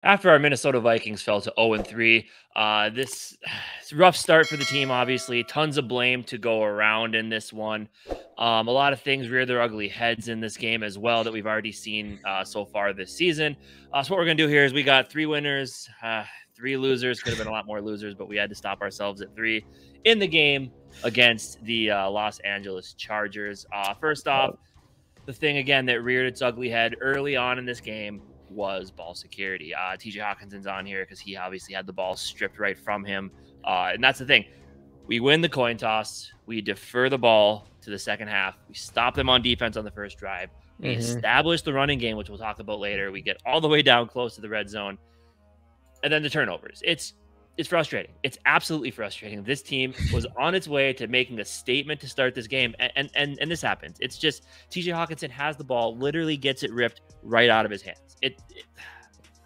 After our Minnesota Vikings fell to 0-3, this rough start for the team, obviously. Tons of blame to go around in this one. A lot of things rear their ugly heads in this game as well that we've already seen so far this season. So what we're going to do here is we got 3 winners, 3 losers. Could have been a lot more losers, but we had to stop ourselves at 3 in the game against the Los Angeles Chargers. First off, the thing, again, that reared its ugly head early on in this game was ball security. TJ Hawkinson's on here because he obviously had the ball stripped right from him. And that's the thing. We win the coin toss. We defer the ball to the second half. We stop them on defense on the first drive. We establish the running game, which we'll talk about later. We get all the way down close to the red zone. And then the turnovers. It's frustrating. It's absolutely frustrating. This team was on its way to making a statement to start this game, and this happens. It's just TJ Hawkinson has the ball, literally gets it ripped right out of his hands.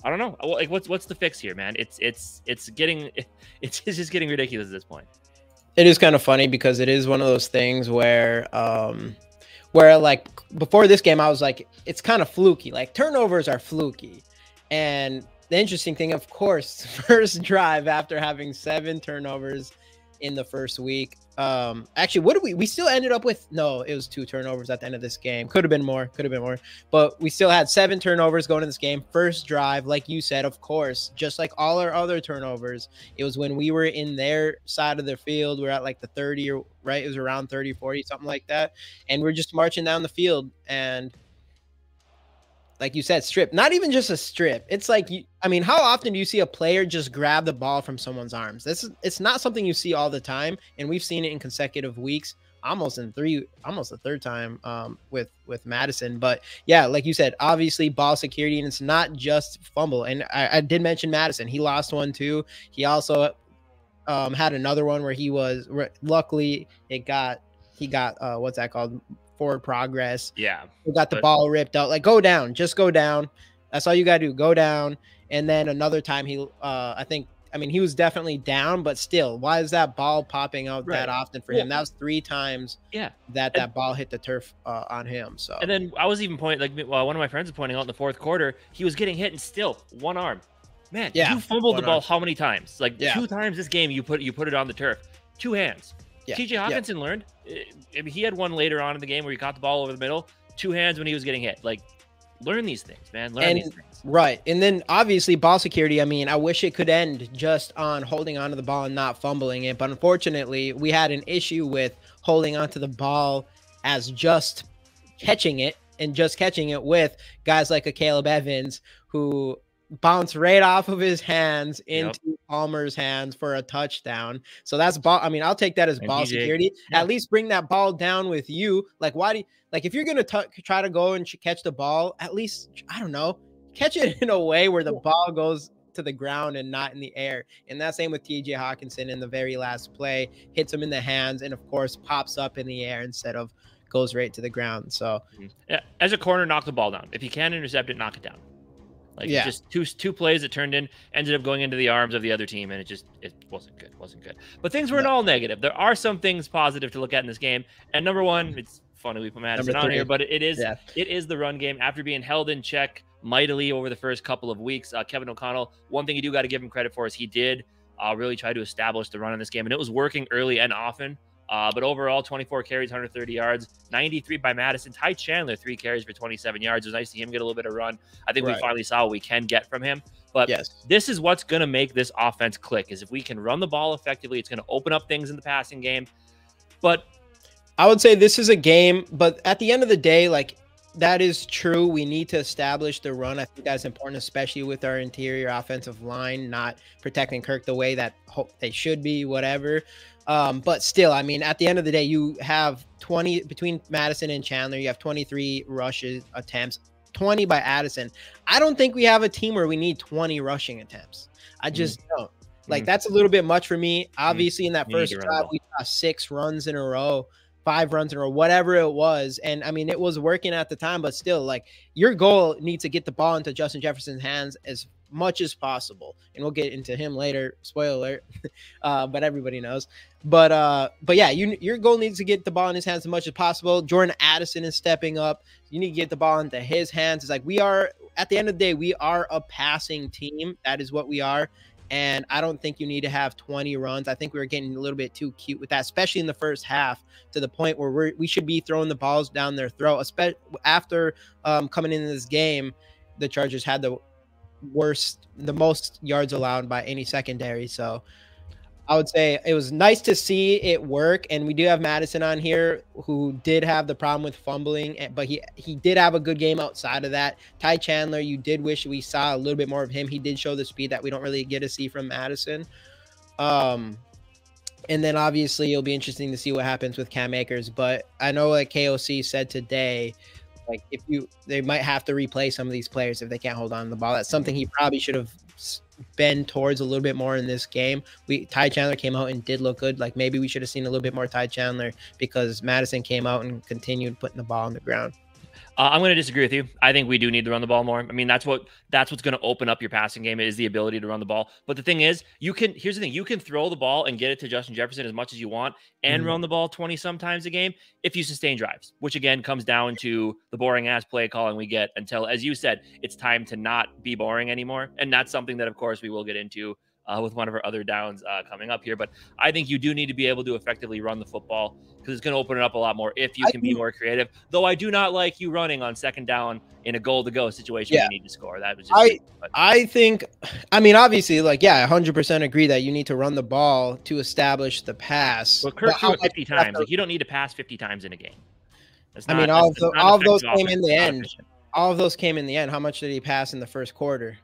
I don't know. Like, what's the fix here, man? It's just getting ridiculous at this point. It is kind of funny because it is one of those things where like before this game, I was like, it's kind of fluky. Like turnovers are fluky, and the interesting thing, of course, first drive after having 7 turnovers in the first week. Actually, what did we still ended up with? No, it was 2 turnovers at the end of this game. Could have been more, but we still had 7 turnovers going in this game. First drive, like you said, of course, just like all our other turnovers, it was when we were in their side of the field. We're at like the 30 or right. It was around 30, 40, something like that. And we're just marching down the field, and like you said, strip, not even just a strip. It's like, I mean, how often do you see a player just grab the ball from someone's arms? It's not something you see all the time. And we've seen it in consecutive weeks, almost the third time with Madison. But yeah, like you said, obviously ball security, and it's not just fumble. And I did mention Madison. He lost one too. He also had another one where luckily he got what's that called? Forward progress. Yeah, we got the ball ripped out. Like, go down, just go down. That's all you gotta do, go down. And then another time he he was definitely down, but still, why is that ball popping out that often for him? That was 3 times that ball hit the turf on him. So, and then I was even pointing, like, one of my friends was pointing out in the fourth quarter, he was getting hit and still one arm. Man, you fumbled the ball how many times? Like 2 times this game you put it on the turf. 2 hands. Yeah. TJ Hawkinson learned. He had one later on in the game where he caught the ball over the middle. 2 hands when he was getting hit. Like, learn these things, man. Learn these things. Right. And then obviously ball security. I mean, I wish it could end just on holding onto the ball and not fumbling it. But unfortunately, we had an issue with holding onto the ball as just catching it, and just catching it with guys like a Caleb Evans who bounce right off of his hands into Palmer's hands for a touchdown. So that's ball. I mean, I'll take that as ball security. At least bring that ball down with you. Like, why do you, like, if you're going to try to go and catch the ball, at least, I don't know, catch it in a way where the ball goes to the ground and not in the air. And that's same with TJ Hawkinson in the very last play, hits him in the hands, and of course pops up in the air instead of goes right to the ground. So as a corner, knock the ball down. If you can intercept it, knock it down. Like, just two plays that ended up going into the arms of the other team, and it wasn't good. But things weren't all negative. There are some things positive to look at in this game. And number one, it's funny we put Madison on here, but it is the run game. After being held in check mightily over the first couple of weeks, Kevin O'Connell, one thing you do got to give him credit for is he did really try to establish the run in this game, and it was working early and often. But overall, 24 carries, 130 yards, 93 by Madison. Ty Chandler, 3 carries for 27 yards. It was nice to see him get a little bit of run. I think we finally saw what we can get from him. But this is what's going to make this offense click, is if we can run the ball effectively, it's going to open up things in the passing game. But I would say this is a game, but at the end of the day, like, that is true. We need to establish the run. I think that's important, especially with our interior offensive line not protecting Kirk the way that they should be, whatever. But still, I mean, at the end of the day, you have 20 between Madison and Chandler. You have 23 rushes attempts, 20 by Addison. I don't think we have a team where we need 20 rushing attempts. I just don't. Like, that's a little bit much for me. Obviously, in that first drive, we saw 6 runs in a row, 5 runs in a row, whatever it was. And I mean, it was working at the time, but still, like, your goal needs to get the ball into Justin Jefferson's hands as much as possible. And we'll get into him later, spoiler alert. But everybody knows. But yeah, your goal needs to get the ball in his hands as much as possible. Jordan Addison is stepping up. You need to get the ball into his hands. It's like we are at the end of the day, we are a passing team. That is what we are. And I don't think you need to have 20 runs. I think we were getting a little bit too cute with that, especially in the first half, to the point where we should be throwing the balls down their throat. Especially after coming into this game, the Chargers had the most yards allowed by any secondary. So I would say it was nice to see it work. And we do have Madison on here, who did have the problem with fumbling, but he did have a good game outside of that. Ty Chandler, you did wish we saw a little bit more of him. He did show the speed that we don't really get to see from Madison. And then obviously it'll be interesting to see what happens with Cam Akers. But I know, like KOC said today, like they might have to replay some of these players if they can't hold on to the ball. That's something he probably should have been towards a little bit more in this game. Ty Chandler came out and did look good. Like maybe we should have seen a little bit more Ty Chandler, because Madison came out and continued putting the ball on the ground. I'm going to disagree with you. I think we do need to run the ball more. I mean, that's what's going to open up your passing game, is the ability to run the ball. But the thing is, here's the thing, you can throw the ball and get it to Justin Jefferson as much as you want and run the ball 20 sometimes a game if you sustain drives, which again comes down to the boring ass play calling we get until, as you said, it's time to not be boring anymore. And that's something that, of course, we will get into with one of our other downs coming up here. But I think you do need to be able to effectively run the football, because it's going to open it up a lot more if you can be more creative. Though I do not like you running on second down in a goal-to-go situation when you need to score. That was just I think, I mean, obviously, like, yeah, 100% agree that you need to run the ball to establish the pass. Well, Kirk threw it 50 times. Like, you don't need to pass 50 times in a game. I mean, all of those came in the end. All of those came in the end. How much did he pass in the first quarter?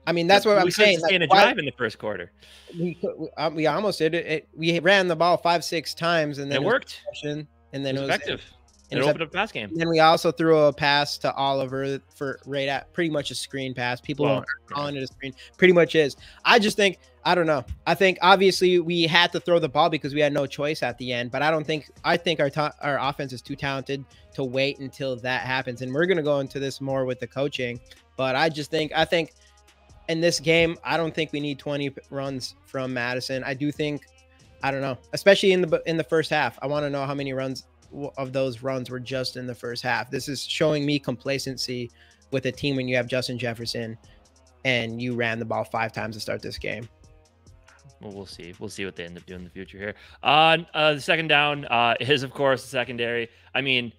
I mean, that's what I'm saying. We couldn't sustain a drive in the first quarter. We almost did it. We ran the ball 5-6 times, and then it worked. And then it was effective. It opened up a pass game. And then we also threw a pass to Oliver for right at pretty much a screen pass. People aren't calling it a screen. Pretty much is. I just think, I don't know. I think obviously we had to throw the ball because we had no choice at the end. But I think our offense is too talented to wait until that happens. And we're going to go into this more with the coaching. But I think in this game, I don't think we need 20 runs from Madison. I do think, I don't know, especially in the first half. I want to know how many runs of those runs were just in the first half. This is showing me complacency with a team when you have Justin Jefferson and you ran the ball 5 times to start this game. Well, we'll see. We'll see what they end up doing in the future here. The second down is, of course, the secondary. I mean,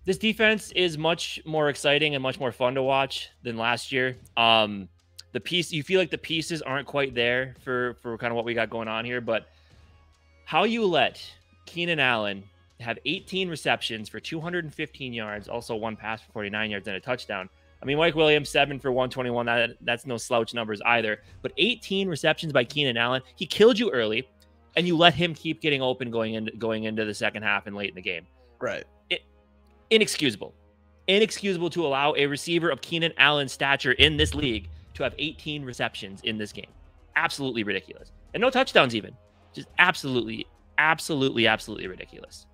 this defense is much more exciting and much more fun to watch than last year. You feel like the pieces aren't quite there for kind of what we got going on here, but how you let Keenan Allen have 18 receptions for 215 yards, also 1 pass for 49 yards and a touchdown. I mean, Mike Williams, 7 for 121. That's no slouch numbers either. But 18 receptions by Keenan Allen. He killed you early, and you let him keep getting open going into the second half and late in the game. Right. Inexcusable to allow a receiver of Keenan Allen's stature in this league to have 18 receptions in this game. Absolutely ridiculous. And no touchdowns even. Just absolutely ridiculous.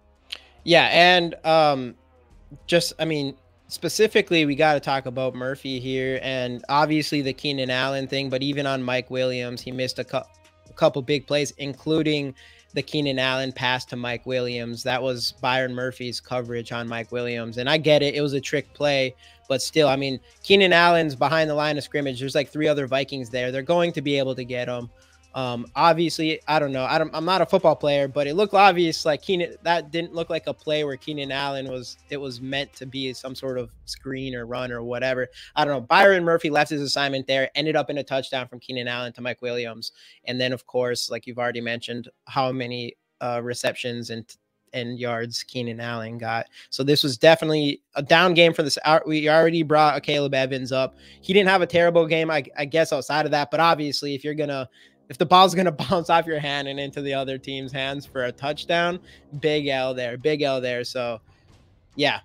Yeah, and I mean, specifically, we got to talk about Murphy here, and obviously the Keenan Allen thing, but even on Mike Williams, he missed a couple big plays, including the Keenan Allen pass to Mike Williams. That was Byron Murphy's coverage on Mike Williams. And I get it. It was a trick play, but still, I mean, Keenan Allen's behind the line of scrimmage. There's like 3 other Vikings there. They're going to be able to get him. Obviously, I don't know. I'm not a football player, but it looked obvious. Like that didn't look like a play where Keenan Allen was meant to be some sort of screen or run or whatever. I don't know. Byron Murphy left his assignment there, ended up in a touchdown from Keenan Allen to Mike Williams. And then, of course, like you've already mentioned, how many receptions and yards Keenan Allen got. So this was definitely a down game for this. We already brought Caleb Evans up. He didn't have a terrible game, I guess, outside of that. But obviously, if the ball's going to bounce off your hand and into the other team's hands for a touchdown, big L there. So, yeah,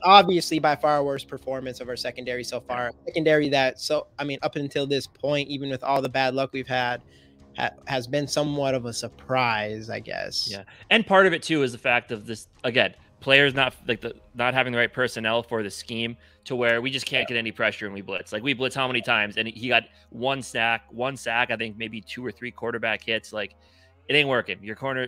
obviously by far worst performance of our secondary so far. Secondary up until this point, even with all the bad luck we've had, has been somewhat of a surprise, I guess. Yeah, and part of it too is the fact of this, again, players not having the right personnel for the scheme, to where we just can't get any pressure and we blitz. Like, we blitz how many times, and he got one sack, I think maybe 2 or 3 quarterback hits. Like, it ain't working. Your corner,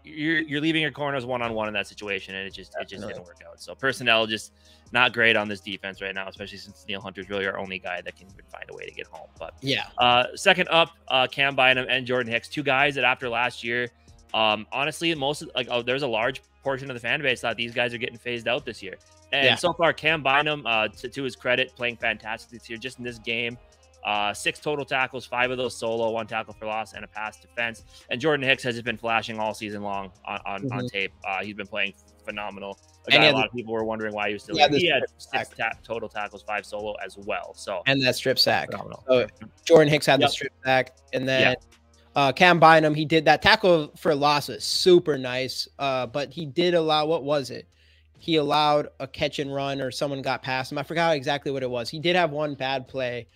you're leaving your corners one-on-one in that situation, and it just didn't work out. So personnel just not great on this defense right now, especially since Neil Hunter's really our only guy that can find a way to get home. But yeah, second up, Cam Bynum and Jordan Hicks, two guys that after last year, honestly, most of, like, there's a large portion of the fan base thought these guys are getting phased out this year. And so far, Cam Bynum, to his credit, playing fantastic this year. Just in this game, 6 total tackles, 5 of those solo, 1 tackle for loss, and a pass defense. And Jordan Hicks has just been flashing all season long on tape. He's been playing phenomenal. A lot of people were wondering why he was still. He had 6 total tackles, 5 solo as well. So and that strip sack. So Jordan Hicks had the strip sack, and then Cam Bynum, he did that tackle for losses, super nice. But he did allow, what was it? He allowed a catch and run, or someone got past him. I forgot exactly what it was. He did have one bad play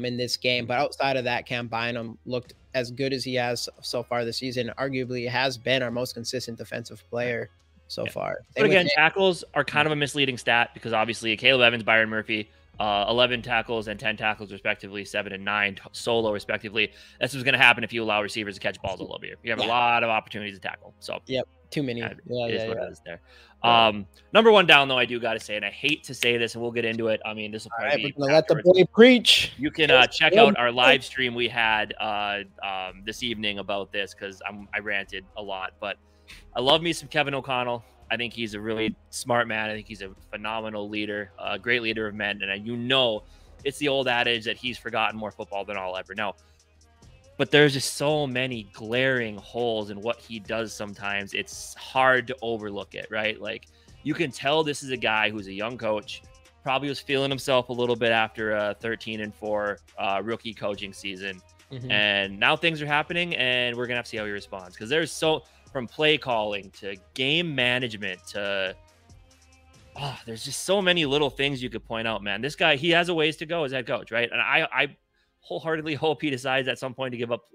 in this game, but outside of that, Cam Bynum looked as good as he has so far this season. Arguably has been our most consistent defensive player so far. But again, tackles are kind of a misleading stat because obviously Caleb Evans, Byron Murphy, 11 tackles and 10 tackles respectively, 7 and 9 solo respectively. That's what's going to happen if you allow receivers to catch balls all over you. You have a lot of opportunities to tackle. So too many. It is what it is there. Number one down, though, I do got to say, and I hate to say this, and we'll get into it. I mean, this will probably be let the boy preach. You can check out our live stream we had this evening about this because I ranted a lot. But I love me some Kevin O'Connell. I think he's a really smart man. I think he's a phenomenal leader, a great leader of men. And it's the old adage that he's forgotten more football than I'll ever know. But there's just so many glaring holes in what he does sometimes. It's hard to overlook it, right? Like, you can tell this is a guy who's a young coach, probably was feeling himself a little bit after a 13-4 rookie coaching season. And now things are happening, and we're going to have to see how he responds. Because from play calling to game management to there's just so many little things you could point out, man. This guy, he has a ways to go as head coach, right? And I wholeheartedly hope he decides at some point to give up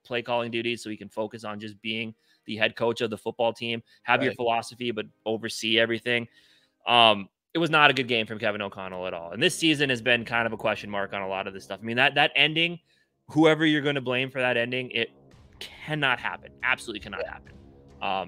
play calling duties so he can focus on just being the head coach of the football team, have your philosophy, but oversee everything. It was not a good game from Kevin O'Connell at all. And this season has been kind of a question mark on a lot of this stuff. I mean, that ending, whoever you're going to blame for that ending, it cannot happen. Absolutely cannot happen. I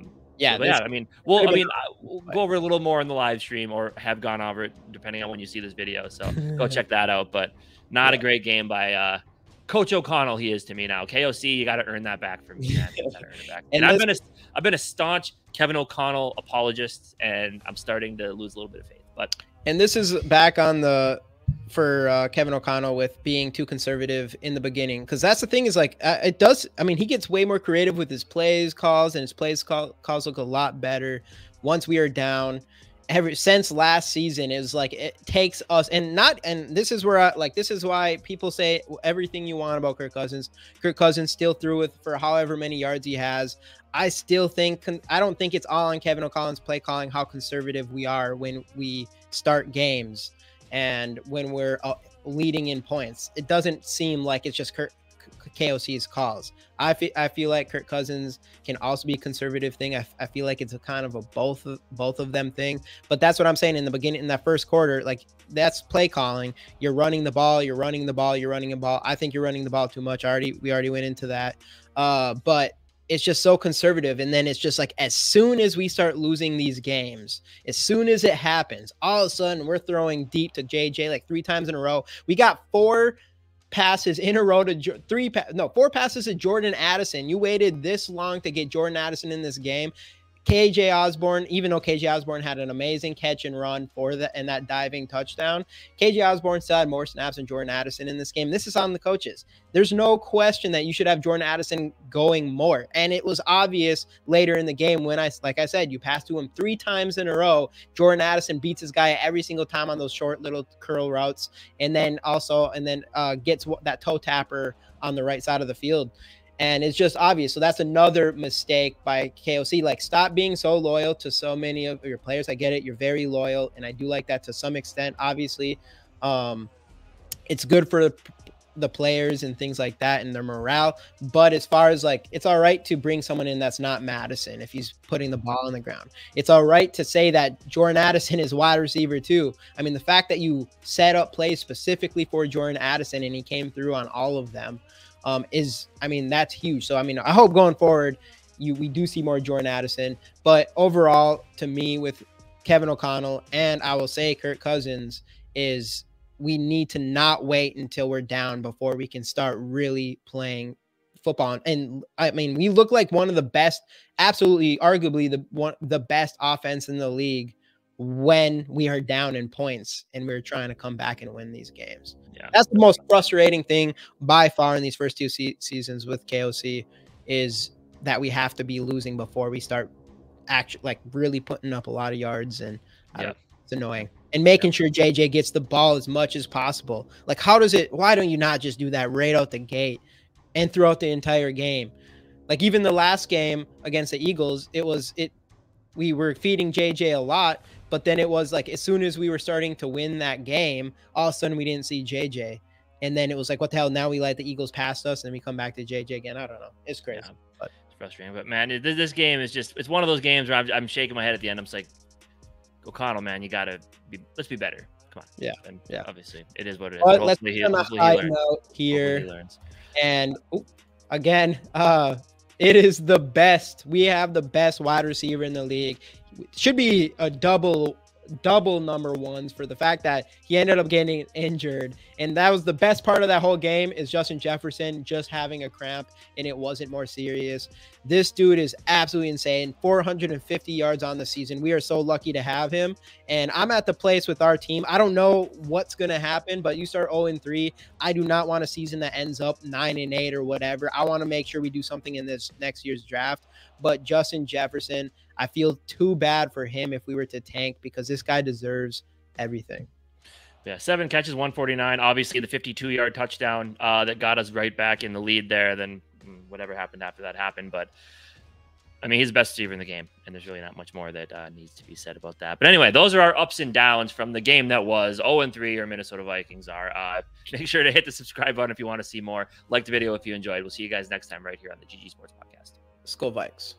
mean, we'll go over a little more in the live stream, or have gone over it depending on when you see this video. So go check that out. But not a great game by Coach O'Connell. He is to me now. KOC, you got to earn that back from me, man. You got to earn it back. And I've been a staunch Kevin O'Connell apologist, and I'm starting to lose a little bit of faith. And this is back on for Kevin O'Connell with being too conservative in the beginning, because that's the thing is like it does. I mean, he gets way more creative with his plays calls, and his plays calls look a lot better once we are down. Since last season is like it takes us, and this is where this is why people say everything you want about Kirk Cousins. Kirk Cousins still threw with for however many yards he has. I still think I don't think it's all on Kevin O'Connell's play calling, how conservative we are when we start games and when we're leading in points. It doesn't seem like it's just KOC's calls. I feel like Kirk Cousins can also be a conservative thing. I feel like it's a kind of a both of them thing. But that's what I'm saying in the beginning, in that first quarter, like that's play calling. You're running the ball. You're running the ball. You're running the ball. I think you're running the ball too much. We already went into that. But it's just so conservative. And then it's just like, as soon as we start losing these games, as soon as it happens, all of a sudden we're throwing deep to JJ like 3 times in a row. We got 4 passes in a row to 4 passes to Jordan Addison. You waited this long to get Jordan Addison in this game. KJ Osborne, even though KJ Osborne had an amazing catch and run for that diving touchdown, KJ Osborne still had more snaps than Jordan Addison in this game. This is on the coaches. There's no question that you should have Jordan Addison going more. And it was obvious later in the game when like I said, you pass to him 3 times in a row. Jordan Addison beats his guy every single time on those short little curl routes. And then gets that toe tapper on the right side of the field. And it's just obvious. So that's another mistake by KOC. Like, stop being so loyal to so many of your players. I get it. You're very loyal. And I do like that to some extent. Obviously, it's good for the players and things like that and their morale. But as far as like, it's all right to bring someone in that's not Madison if he's putting the ball on the ground. It's all right to say that Jordan Addison is wide receiver too. I mean, the fact that you set up plays specifically for Jordan Addison and he came through on all of them, that's huge. So, I mean, I hope going forward, we do see more Jordan Addison. But overall, to me, with Kevin O'Connell and I will say Kirk Cousins, is we need to not wait until we're down before we can start really playing football. And I mean, we look like one of the best, absolutely, arguably the best offense in the league when we are down in points and we're trying to come back and win these games. Yeah, that's the most frustrating thing by far in these first two seasons with KOC, is that we have to be losing before we start actually like really putting up a lot of yards. And it's annoying. And making sure JJ gets the ball as much as possible. Like, why don't you not just do that right out the gate and throughout the entire game? Like, even the last game against the Eagles, we were feeding JJ a lot, but then it was like, as soon as we were starting to win that game, all of a sudden we didn't see JJ. And then it was like, what the hell? Now we let the Eagles pass us and we come back to JJ again. I don't know. It's crazy. Yeah, but it's frustrating. But man, this game is it's one of those games where I'm shaking my head at the end. I'm just like, O'Connell, man, let's be better. Come on. Yeah. And obviously it is what it is. But let's be on a high note here. And again, it is the best. We have the best wide receiver in the league. Should be a double number ones for the fact that he ended up getting injured. And that was the best part of that whole game, is Justin Jefferson just having a cramp and it wasn't more serious. This dude is absolutely insane. 450 yards on the season. We are so lucky to have him. And I'm at the place with our team. I don't know what's going to happen, but you start 0-3. I do not want a season that ends up 9-8 or whatever. I want to make sure we do something in this next year's draft. But Justin Jefferson, I feel too bad for him if we were to tank, because this guy deserves everything. Yeah, 7 catches, 149. Obviously, the 52-yard touchdown that got us right back in the lead there. Then whatever happened after that happened. But, I mean, he's the best receiver in the game, and there's really not much more that needs to be said about that. But anyway, those are our ups and downs from the game that was 0-3, or Minnesota Vikings are. Make sure to hit the subscribe button if you want to see more. Like the video if you enjoyed. We'll see you guys next time right here on the GG Sports Podcast. Skol Vikes.